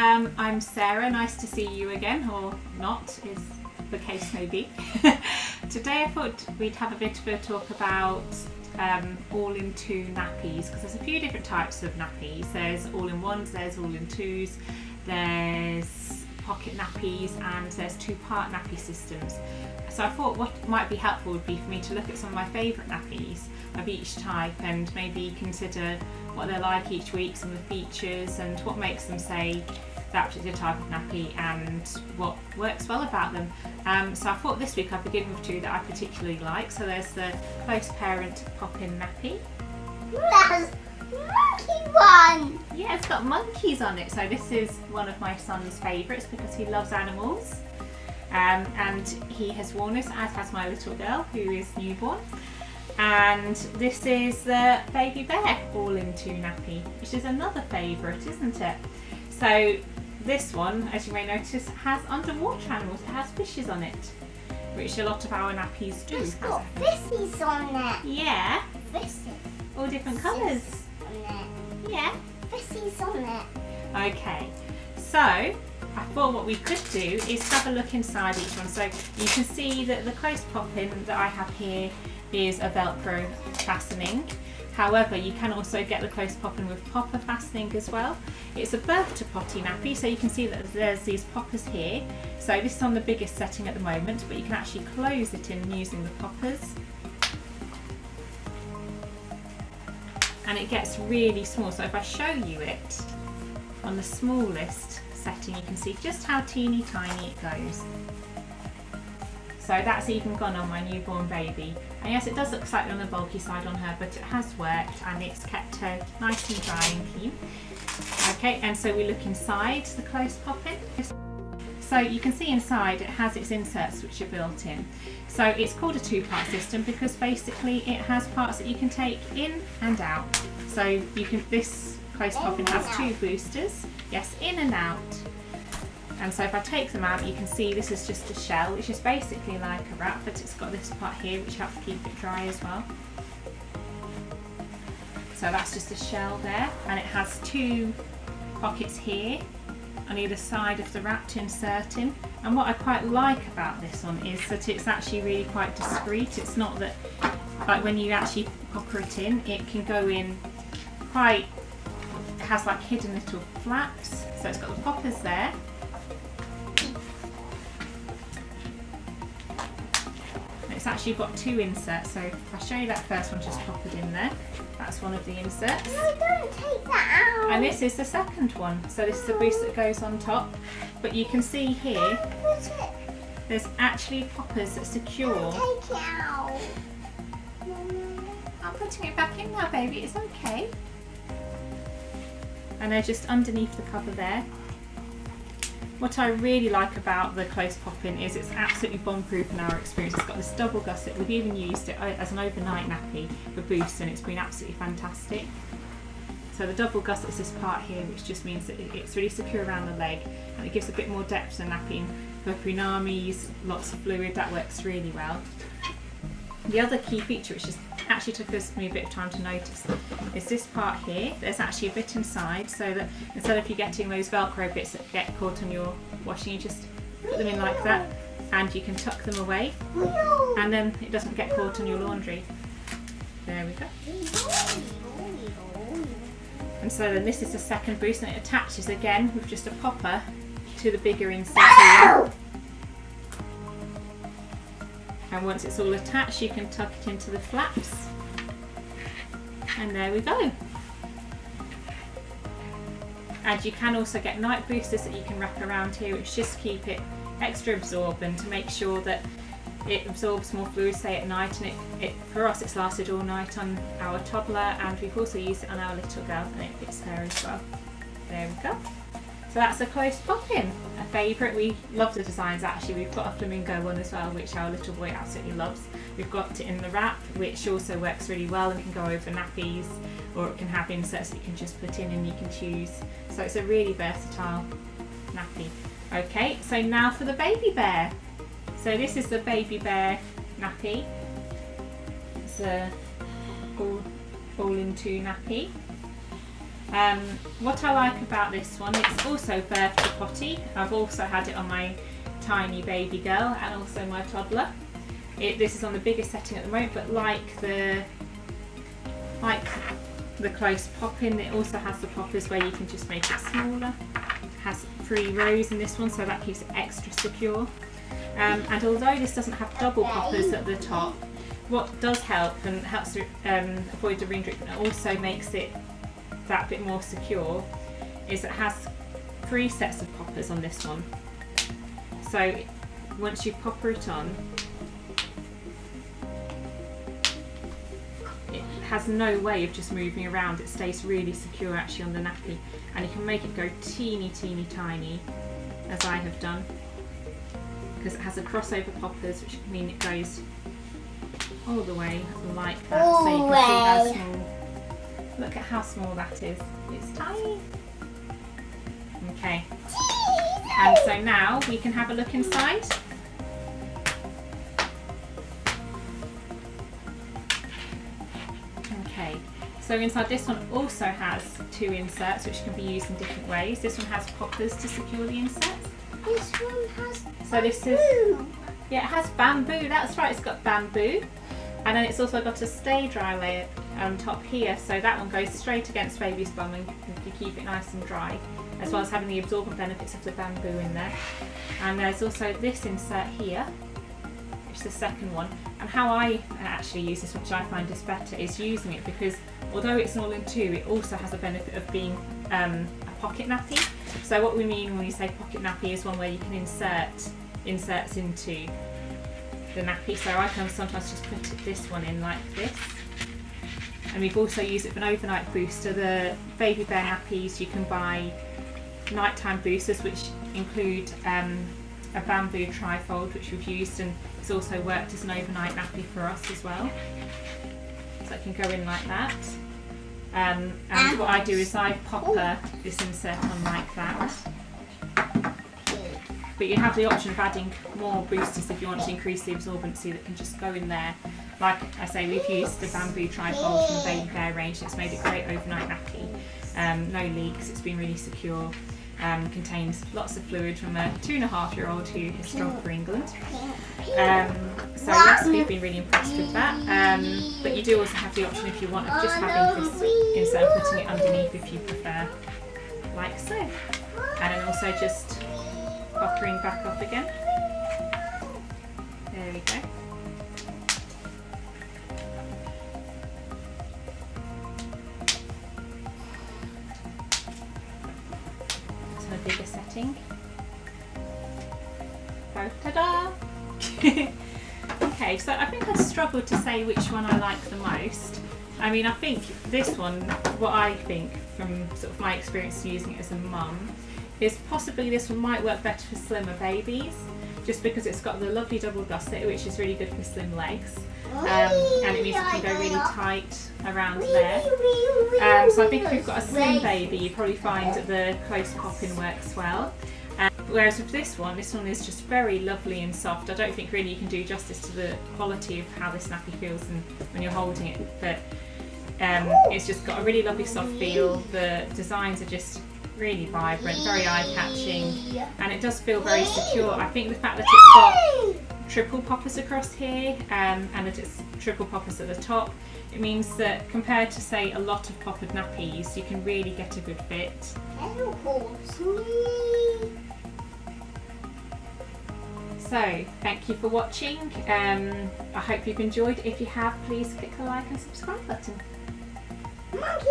I'm Sarah, nice to see you again, or not, is the case may be. Today I thought we'd have a bit of a talk about all-in-two nappies, because there's a few different types of nappies. There's all-in-ones, there's all-in-twos, there's pocket nappies, and there's two-part nappy systems. So I thought what might be helpful would be for me to look at some of my favourite nappies of each type and maybe consider what they're like each week, some of the features and what makes them say that particular type of nappy and what works well about them. So I thought this week I'd begin with two that I particularly like. So there's the close parent pop-in nappy. That's monkey one! Yeah, it's got monkeys on it. So this is one of my son's favourites because he loves animals. And he has worn this, as has my little girl who is newborn. And this is the baby bear all-in-two nappy, which is another favourite, isn't it? So this one, as you may notice, has underwater animals. It has fishes on it, which a lot of our nappies do. It's got fishies on it. Yeah. Fishes. All different colours. On it. Yeah. Fishies on it. Okay. So I thought what we could do is have a look inside each one. So you can see that the close pop-in that I have here is a Velcro fastening. However, you can also get the close pop-in with popper fastening as well. It's a birth to potty nappy, so you can see that there's these poppers here. So this is on the biggest setting at the moment, but you can actually close it in using the poppers. And it gets really small, so if I show you it on the smallest setting, you can see just how teeny tiny it goes. So that's even gone on my newborn baby. And yes, it does look slightly on the bulky side on her, but it has worked and it's kept her nice and dry and clean. Okay, and so we look inside the close pop-in. So you can see inside it has its inserts which are built in. So it's called a two-part system because basically it has parts that you can take in and out. So you can, this close pop-in has two boosters. Yes, in and out. And so if I take them out, you can see this is just a shell, which is basically like a wrap, but it's got this part here which helps keep it dry as well. So that's just a shell there, and it has two pockets here on either side of the wrap to insert in. And what I quite like about this one is that it's actually really quite discreet. It's not that, like when you actually popper it in, it can go in quite, it has like hidden little flaps. So it's got the poppers there. It's actually got two inserts, so if I show you that first one, just pop it in there. That's one of the inserts. No, don't take that out. And this is the second one. So this is the boost that goes on top. But you can see here, there's actually poppers that secure. Don't take it out. I'm putting it back in now, baby, it's okay. And they're just underneath the cover there. What I really like about the close pop-in is it's absolutely bomb-proof in our experience. It's got this double gusset. We've even used it as an overnight nappy for boost and it's been absolutely fantastic. So the double gusset is this part here, which just means that it's really secure around the leg and it gives a bit more depth to the nappy. For punamis, lots of fluid, that works really well. The other key feature, which is actually took me a bit of time to notice, is this part here. There's actually a bit inside, so that instead of you getting those Velcro bits that get caught on your washing, you just put them in like that and you can tuck them away and then it doesn't get caught on your laundry. There we go. And so then this is the second boost and it attaches again with just a popper to the bigger insert here. And once it's all attached, you can tuck it into the flaps. And there we go. And you can also get night boosters that you can wrap around here, which just keep it extra absorbent to make sure that it absorbs more fluid, say at night. And for us, it's lasted all night on our toddler, and we've also used it on our little girl, and it fits her as well. There we go. So that's a close pop-in, a favourite. We love the designs actually. We've got a flamingo one as well, which our little boy absolutely loves. We've got it in the wrap, which also works really well and can go over nappies, or it can have inserts that you can just put in and you can choose. So it's a really versatile nappy. Okay, so now for the baby bear. So this is the baby bear nappy. It's a all-in-two nappy. What I like about this one, it's also birth to potty. I've also had it on my tiny baby girl and also my toddler. This is on the biggest setting at the moment, but like the close pop-in, it also has the poppers where you can just make it smaller. It has 3 rows in this one, so that keeps it extra secure. And although this doesn't have double poppers at the top, what does help and helps avoid the ring drip and also makes it that bit more secure is it has 3 sets of poppers on this one. So once you popper it on, it has no way of just moving around. It stays really secure actually on the nappy, and you can make it go teeny tiny as I have done, because it has a crossover poppers, which mean it goes all the way like that. So you can see how small. Look at how small that is. It's tiny. Okay. And so now we can have a look inside. Okay. So inside this one also has 2 inserts which can be used in different ways. This one has poppers to secure the inserts. This one has So this is, yeah, it has bamboo. That's right, it's got bamboo. And then it's also got a stay dry layer on top here, so that one goes straight against baby's bum and you keep it nice and dry, as well as having the absorbent benefits of the bamboo in there. And there's also this insert here, which is the second one. And how I actually use this, which I find is better, is using it because although it's an all-in-2, it also has a benefit of being a pocket nappy. So what we mean when we say pocket nappy is one where you can insert inserts into the nappy. So I can sometimes just put this one in like this. And we've also used it for an overnight booster. The baby bear nappies, you can buy nighttime boosters which include a bamboo trifold, which we've used, and it's also worked as an overnight nappy for us as well. So it can go in like that. And what I do is I popper this insert on like that. But you have the option of adding more boosters if you want to increase the absorbency that can just go in there. Like I say, we've used the bamboo trifold from the Baby Bear range. It's made a great overnight nappy. No leaks, it's been really secure. Contains lots of fluid from a 2.5-year-old who is strong for England. So yes, we've been really impressed with that. But you do also have the option if you want of just having this insert and putting it underneath if you prefer, like so. And then also just poppering back up again. There we go. To a bigger setting. Oh, ta-da! Okay, so I think I'd struggled to say which one I like the most. I mean, I think this one, what I think from sort of my experience using it as a mum, is possibly this one might work better for slimmer babies, just because it's got the lovely double gusset, which is really good for slim legs, and it means it can go really tight around there. So I think if you've got a slim baby, you probably find that the close pop-in works well. Whereas with this one is just very lovely and soft. I don't think really you can do justice to the quality of how this nappy feels when you're holding it, but it's just got a really lovely soft feel. The designs are just really vibrant, very eye-catching, and it does feel very secure. I think the fact that it's got triple poppers across here and that it's triple poppers at the top, it means that compared to say a lot of poppered nappies, you can really get a good fit. So thank you for watching. I hope you've enjoyed. If you have, please click the like and subscribe button. Monkey